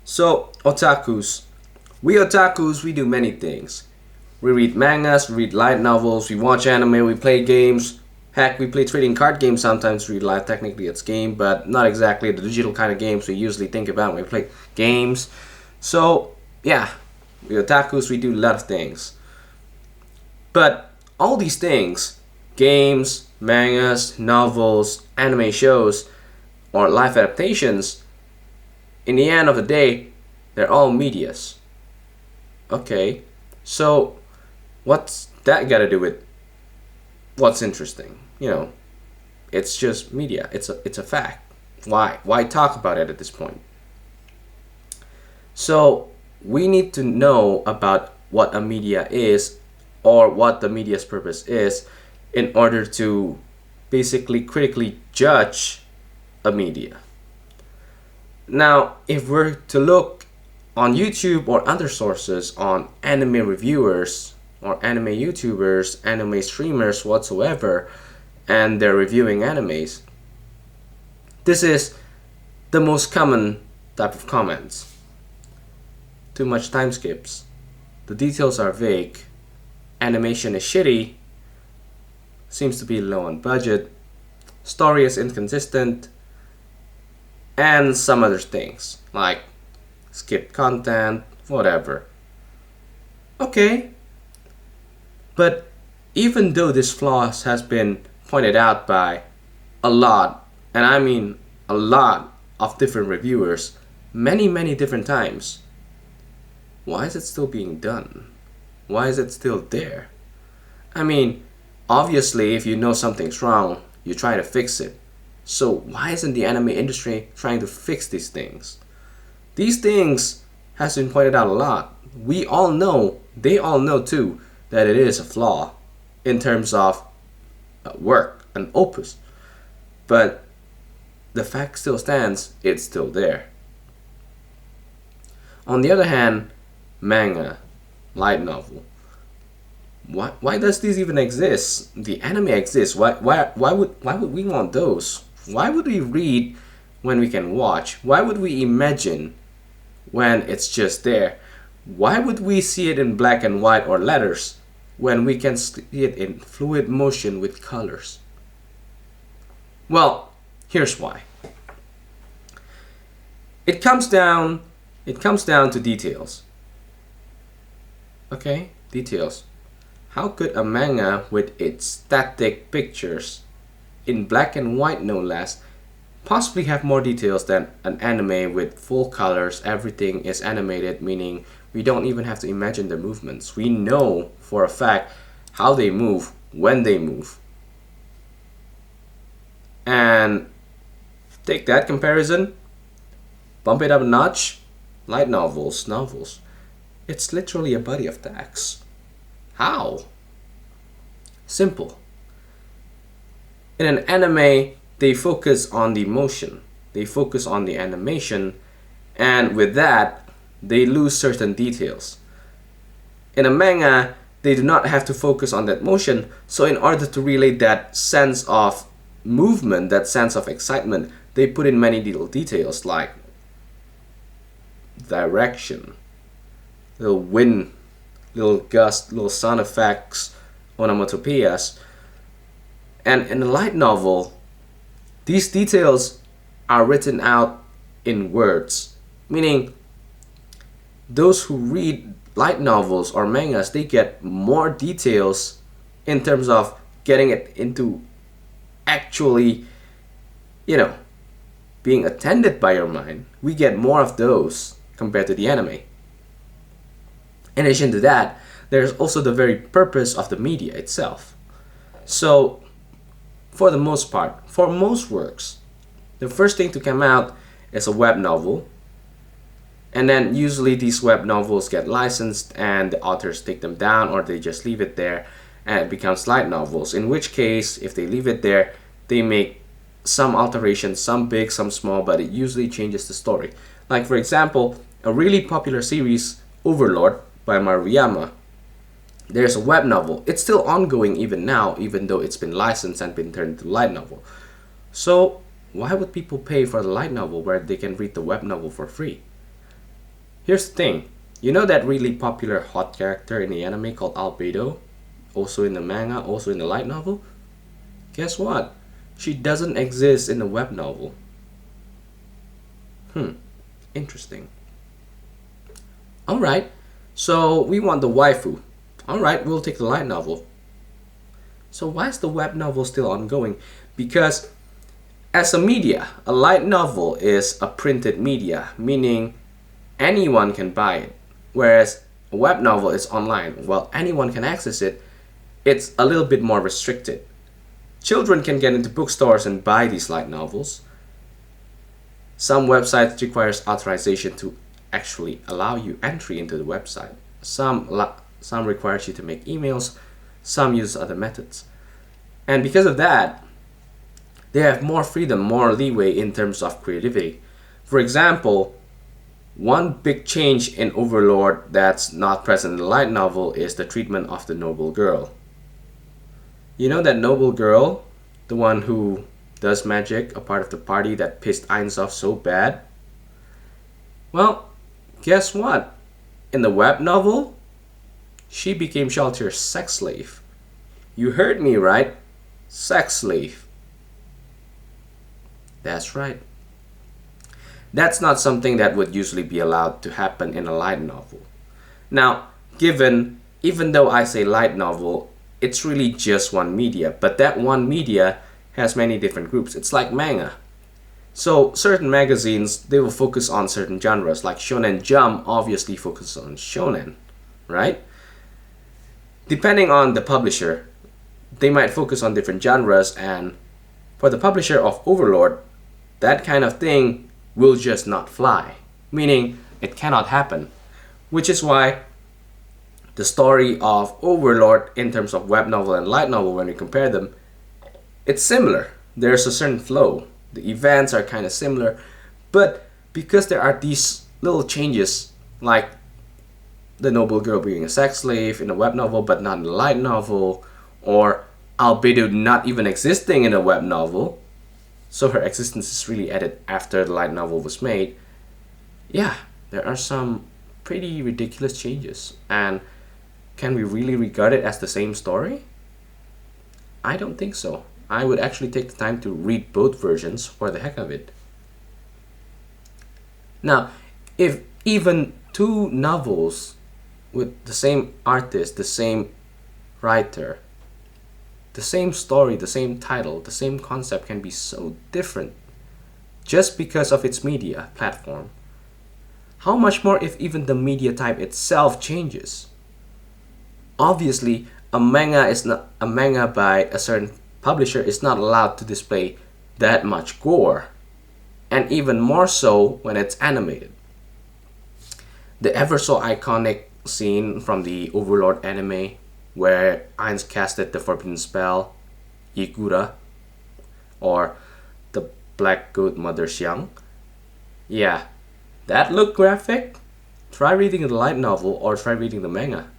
So, otakus. We do many things. We read mangas, we read light novels, we watch anime, we play games. Heck, we play trading card games sometimes, read live, technically it's game, but not exactly the digital kind of games we usually think about when we play games. So, yeah, we otakus, we do a lot of things. But all these things, games, mangas, novels, anime shows, or live adaptations, in the end of the day, they're all medias. Okay, so what's that got to do with what's interesting? It's just media. It's a fact. Why talk about it at this point? So we need to know about what a media is or what the media's purpose is in order to basically critically judge a media. Now, if we're to look on YouTube or other sources on anime reviewers or anime YouTubers, anime streamers whatsoever, and they're reviewing animes, this is the most common type of comments. Too much time skips. The details are vague. Animation is shitty. Seems to be low on budget. Story is inconsistent. And some other things like skipped content, whatever. Okay, but even though this flaws has been pointed out by a lot, and I mean a lot of different reviewers, many different times, why is it still being done? Why is it still there? I mean, obviously, if you know something's wrong, you try to fix it. So why isn't the anime industry trying to fix these things? These things has been pointed out a lot. We all know, they all know too, that it is a flaw in terms of work and opus. But the fact still stands, it's still there. On the other hand, manga, light novel. Why does this even exist? The anime exists. Why would we want those? Why would we read when we can watch? Why would we imagine when it's just there? Why would we see it in black and white or letters when we can see it in fluid motion with colors? Well, here's why. It comes down to details. Okay? Details. How could a manga with its static pictures in black and white no less possibly have more details than an anime with full colors? Everything is animated, meaning we don't even have to imagine the movements. We know for a fact how they move, when they move. And take that comparison, bump it up a notch, light novels. It's literally a body of text. How? Simple. In an anime, they focus on the motion, they focus on the animation, and with that, they lose certain details. In a manga, they do not have to focus on that motion, so in order to relay that sense of movement, that sense of excitement, they put in many little details like direction, little wind, little gust, little sound effects, onomatopoeias. And in a light novel, these details are written out in words, meaning those who read light novels or mangas, they get more details in terms of getting it into actually, being attended by your mind. We get more of those compared to the anime. In addition to that, there's also the very purpose of the media itself. So, for the most part, for most works, the first thing to come out is a web novel. And then usually these web novels get licensed and the authors take them down or they just leave it there and it becomes light novels. In which case, if they leave it there, they make some alterations, some big, some small, but it usually changes the story. Like for example, a really popular series, Overlord by Maruyama. There's a web novel. It's still ongoing even now, even though it's been licensed and been turned into light novel. So why would people pay for the light novel where they can read the web novel for free? Here's the thing. You know that really popular hot character in the anime called Albedo? Also in the manga, also in the light novel? Guess what? She doesn't exist in the web novel. Interesting. Alright, so we want the waifu. Alright, we'll take the light novel. So why is the web novel still ongoing? Because as a media, a light novel is a printed media, meaning anyone can buy it. Whereas a web novel is online. While anyone can access it, it's a little bit more restricted. Children can get into bookstores and buy these light novels. Some websites requires authorization to actually allow you entry into the website. Some requires you to make emails, some use other methods. And because of that, they have more freedom, more leeway in terms of creativity. For example, one big change in Overlord that's not present in the light novel is the treatment of the noble girl. You know that noble girl, the one who does magic, a part of the party that pissed Ainz off so bad? Well, guess what? In the web novel, she became Sheltier's sex slave. You heard me right? Sex slave. That's right. That's not something that would usually be allowed to happen in a light novel. Now, even though I say light novel, it's really just one media, but that one media has many different groups. It's like manga. So certain magazines, they will focus on certain genres, like Shonen Jump obviously focuses on shonen, right? Depending on the publisher, they might focus on different genres, and for the publisher of Overlord, that kind of thing will just not fly, meaning it cannot happen. Which is why the story of Overlord in terms of web novel and light novel, when we compare them, it's similar. There's a certain flow. The events are kind of similar, but because there are these little changes, like the noble girl being a sex slave in a web novel but not in a light novel, or Albedo not even existing in a web novel, so her existence is really added after the light novel was made. Yeah, there are some pretty ridiculous changes. And can we really regard it as the same story? I don't think so. I would actually take the time to read both versions for the heck of it. Now, if even two novels with the same artist, the same writer, the same story, the same title, the same concept can be so different just because of its media platform, how much more if even the media type itself changes? Obviously, a manga by a certain publisher is not allowed to display that much gore, and even more so when it's animated. The ever so iconic scene from the Overlord anime where Ainz casted the forbidden spell, Igura, or the Black Goat Mother Xiang. Yeah, that looked graphic. Try reading the light novel or try reading the manga.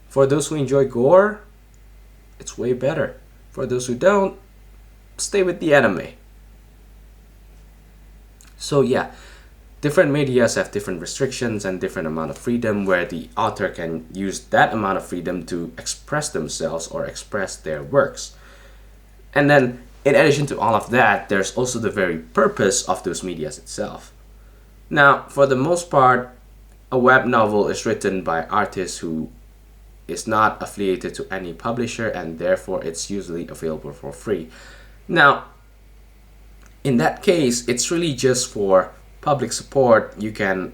For those who enjoy gore, it's way better. For those who don't, stay with the anime. So yeah, different medias have different restrictions and different amount of freedom, where the author can use that amount of freedom to express themselves or express their works. And then, in addition to all of that, there's also the very purpose of those medias itself. Now, for the most part, a web novel is written by artists who is not affiliated to any publisher, and therefore it's usually available for free. Now, in that case, it's really just for public support. You can,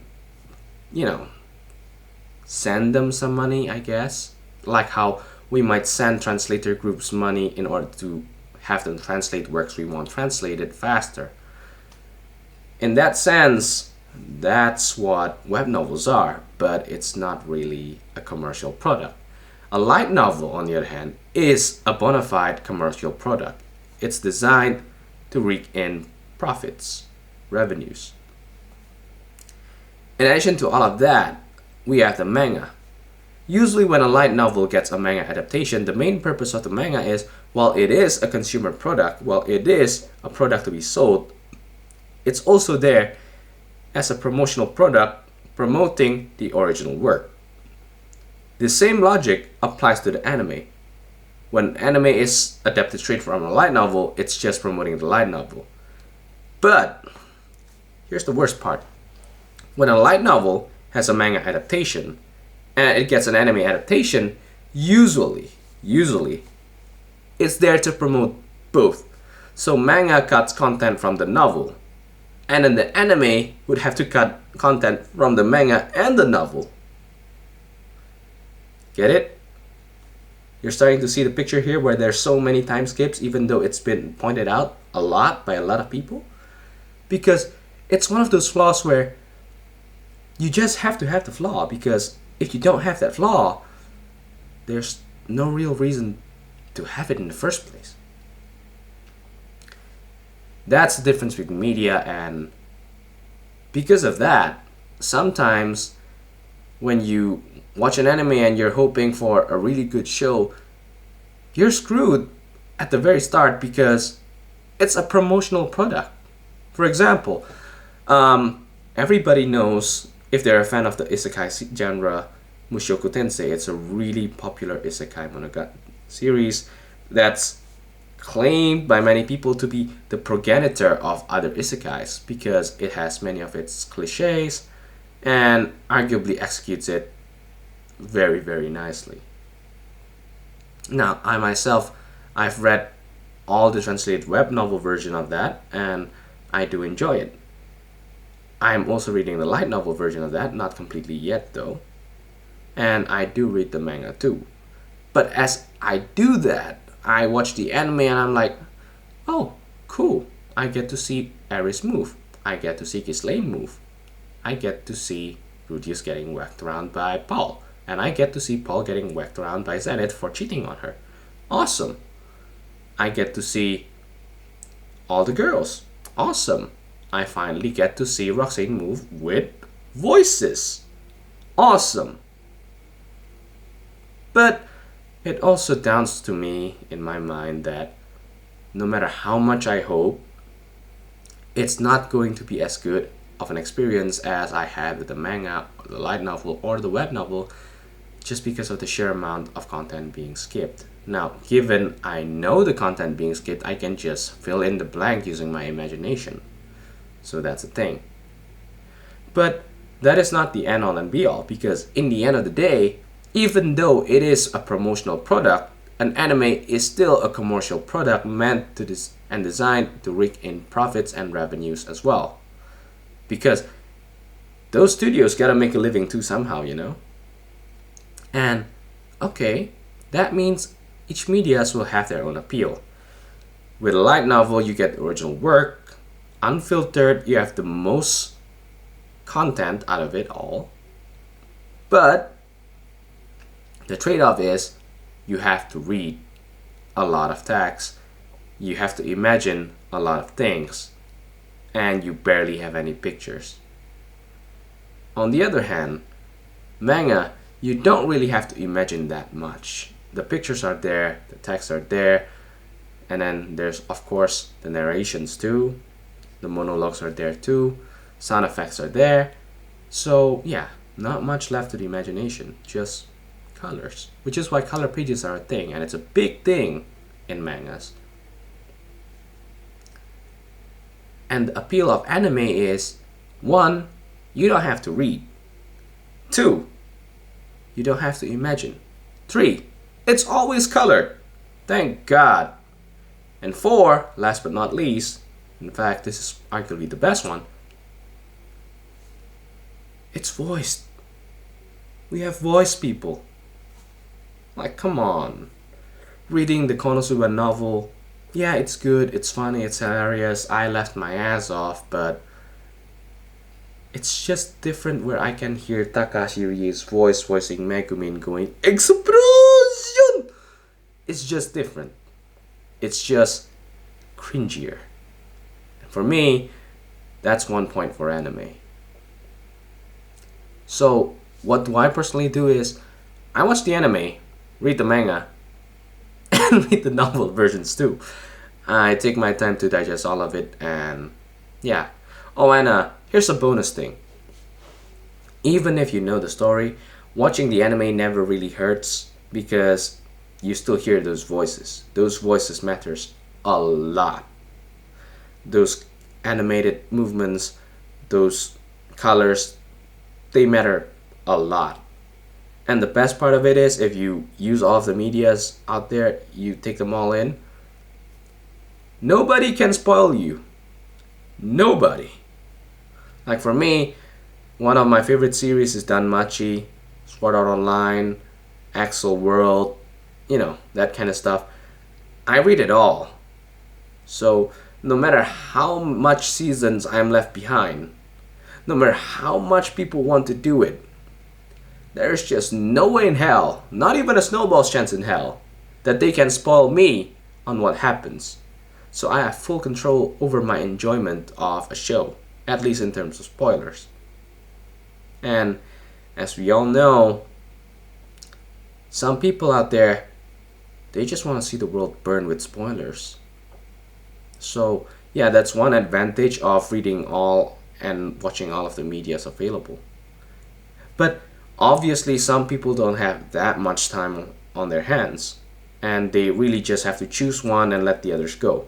send them some money, I guess. Like how we might send translator groups money in order to have them translate works we want translated faster. In that sense, that's what web novels are, but it's not really a commercial product. A light novel, on the other hand, is a bona fide commercial product. It's designed to rake in profits, revenues. In addition to all of that, we have the manga. Usually when a light novel gets a manga adaptation, the main purpose of the manga is, while it is a consumer product, while it is a product to be sold, it's also there as a promotional product promoting the original work. The same logic applies to the anime. When anime is adapted straight from a light novel, it's just promoting the light novel. But here's the worst part. When a light novel has a manga adaptation and it gets an anime adaptation, usually it's there to promote both. So manga cuts content from the novel, and then the anime would have to cut content from the manga and the novel. Get it? You're starting to see the picture here where there's so many time skips, even though it's been pointed out a lot by a lot of people. Because it's one of those flaws where you just have to have the flaw, because if you don't have that flaw, there's no real reason to have it in the first place. That's the difference with media, and because of that, sometimes when you watch an anime and you're hoping for a really good show, you're screwed at the very start because it's a promotional product. For example, everybody knows, if they're a fan of the isekai genre, Mushoku Tensei. It's a really popular isekai manga series that's claimed by many people to be the progenitor of other isekais because it has many of its cliches and arguably executes it very, very nicely. Now, I myself, I've read all the translated web novel version of that, and I do enjoy it. I'm also reading the light novel version of that, not completely yet though, and I do read the manga too. But as I do that, I watch the anime and I'm like, oh, cool. I get to see Ares move. I get to see Ghislaine move. I get to see Rudius getting whacked around by Paul. And I get to see Paul getting whacked around by Zenith for cheating on her. Awesome. I get to see all the girls. Awesome. I finally get to see Roxane move with voices. Awesome. But it also dawns to me in my mind that no matter how much I hope, it's not going to be as good of an experience as I had with the manga, or the light novel, or the web novel, just because of the sheer amount of content being skipped. Now, given I know the content being skipped, I can just fill in the blank using my imagination. So that's the thing. But that is not the end all and be all, because in the end of the day, even though it is a promotional product, an anime is still a commercial product meant to and designed to rake in profits and revenues as well. Because those studios gotta make a living too somehow, you know? And okay, that means each medias will have their own appeal. With a light novel, you get the original work. Unfiltered, you have the most content out of it all. But the trade-off is you have to read a lot of text, you have to imagine a lot of things, and you barely have any pictures. On the other hand, manga, you don't really have to imagine that much. The pictures are there, the texts are there, and then there's of course the narrations too, the monologues are there too, sound effects are there. So yeah, not much left to the imagination, just colors, which is why color pages are a thing, and it's a big thing in mangas. And the appeal of anime is, 1, you don't have to read. 2, you don't have to imagine. 3, it's always colored. Thank God. And 4, last but not least, in fact, this is arguably the best one, it's voiced. We have voice people. Like, come on. Reading the Konosuba novel, yeah, it's good, it's funny, it's hilarious, I laughed my ass off, but it's just different where I can hear Takashi Rie's voice voicing Megumin going, Explosion! It's just different. It's just cringier. For me, that's one point for anime. So, what do I personally do is, I watch the anime, read the manga, and read the novel versions too. I take my time to digest all of it, and yeah. Oh, and Here's a bonus thing. Even if you know the story, watching the anime never really hurts because you still hear those voices. Those voices matters a lot. Those animated movements, those colors, they matter a lot. And the best part of it is if you use all of the medias out there, you take them all in, nobody can spoil you. Nobody. Like for me, one of my favorite series is Danmachi, Sword Art Online, Axel World, that kind of stuff. I read it all. So no matter how much seasons I'm left behind, no matter how much people want to do it, there's just no way in hell, not even a snowball's chance in hell, that they can spoil me on what happens. So I have full control over my enjoyment of a show, at least in terms of spoilers. And as we all know, some people out there, they just want to see the world burn with spoilers. So yeah, that's one advantage of reading all and watching all of the medias available. But obviously some people don't have that much time on their hands, and they really just have to choose one and let the others go.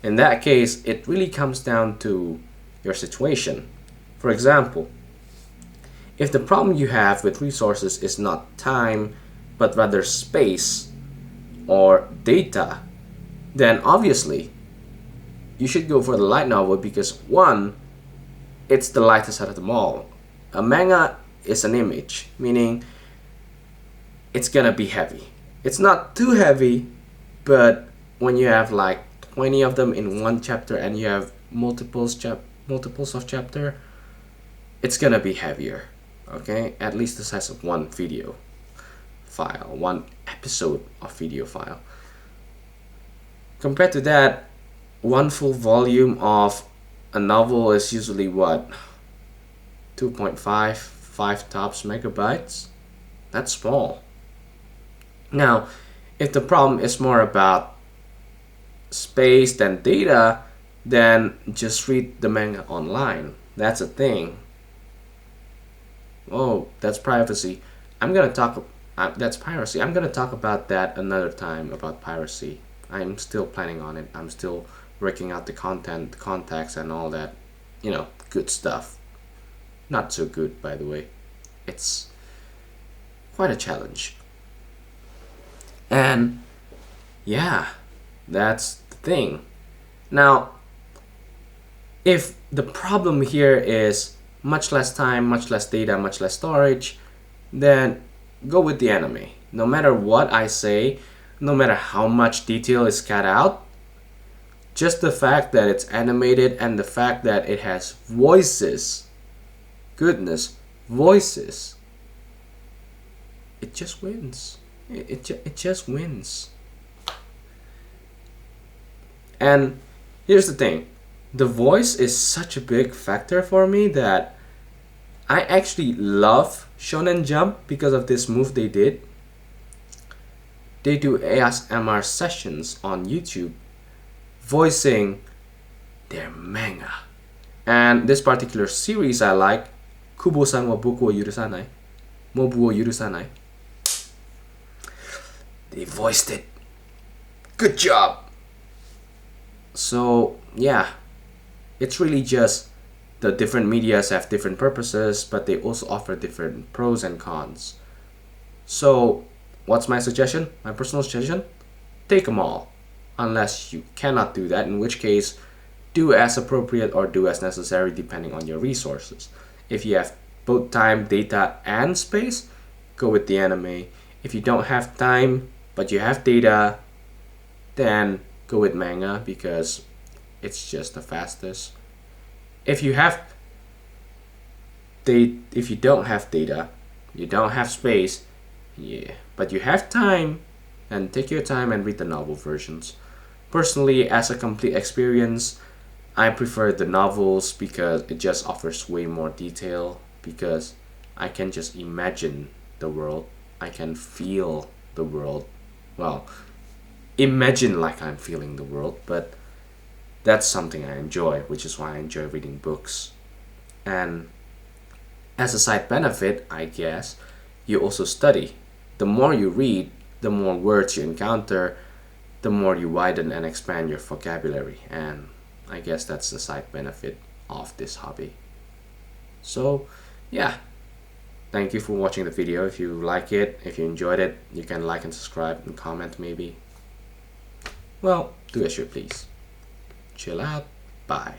In that case, it really comes down to your situation. For example, if the problem you have with resources is not time, but rather space or data, then obviously you should go for the light novel because one, it's the lightest out of them all. A manga is an image, meaning it's gonna be heavy. It's not too heavy, but when you have like 20 of them in one chapter and you have multiples of chapter, it's gonna be heavier. Okay, at least the size of one video file, one episode of video file. Compared to that, one full volume of a novel is usually what, 2.5 5 tops megabytes. That's small. Now if the problem is more about space than data, then just read the manga online. That's a thing. Oh, that's privacy. That's piracy. I'm gonna talk about that another time, about piracy. I'm still planning on it. I'm still working out the content, the contacts, and all that, good stuff. Not so good, by the way. It's quite a challenge. And yeah, that's the thing. Now, if the problem here is much less time, much less data, much less storage, then go with the anime. No matter what I say, no matter how much detail is cut out, just the fact that it's animated and the fact that it has voices, goodness, voices, it just wins. It just wins. And here's the thing. The voice is such a big factor for me that I actually love Shonen Jump because of this move they did. They do ASMR sessions on YouTube voicing their manga. And this particular series I like, Kubo-san wa boku wo yurusanai, Mobu wo yurusanai. They voiced it. Good job. So yeah, it's really just the different medias have different purposes, but they also offer different pros and cons. So what's my suggestion? My personal suggestion? Take them all. Unless you cannot do that, in which case do as appropriate or do as necessary depending on your resources. If you have both time, data, and space, go with the anime. If you don't have time but you have data, then go with manga because it's just the fastest. If you don't have data, you don't have space, but you have time, then take your time and read the novel versions. Personally, as a complete experience, I prefer the novels because it just offers way more detail, because I can just imagine the world. I can feel the world. Well, imagine like I'm feeling the world, but that's something I enjoy, which is why I enjoy reading books. And as a side benefit, I guess, you also study. The more you read, the more words you encounter, the more you widen and expand your vocabulary. And I guess that's the side benefit of this hobby. So, yeah, thank you for watching the video. If you like it, if you enjoyed it, you can like and subscribe and comment maybe. Well, do as you please. Chill out. Bye.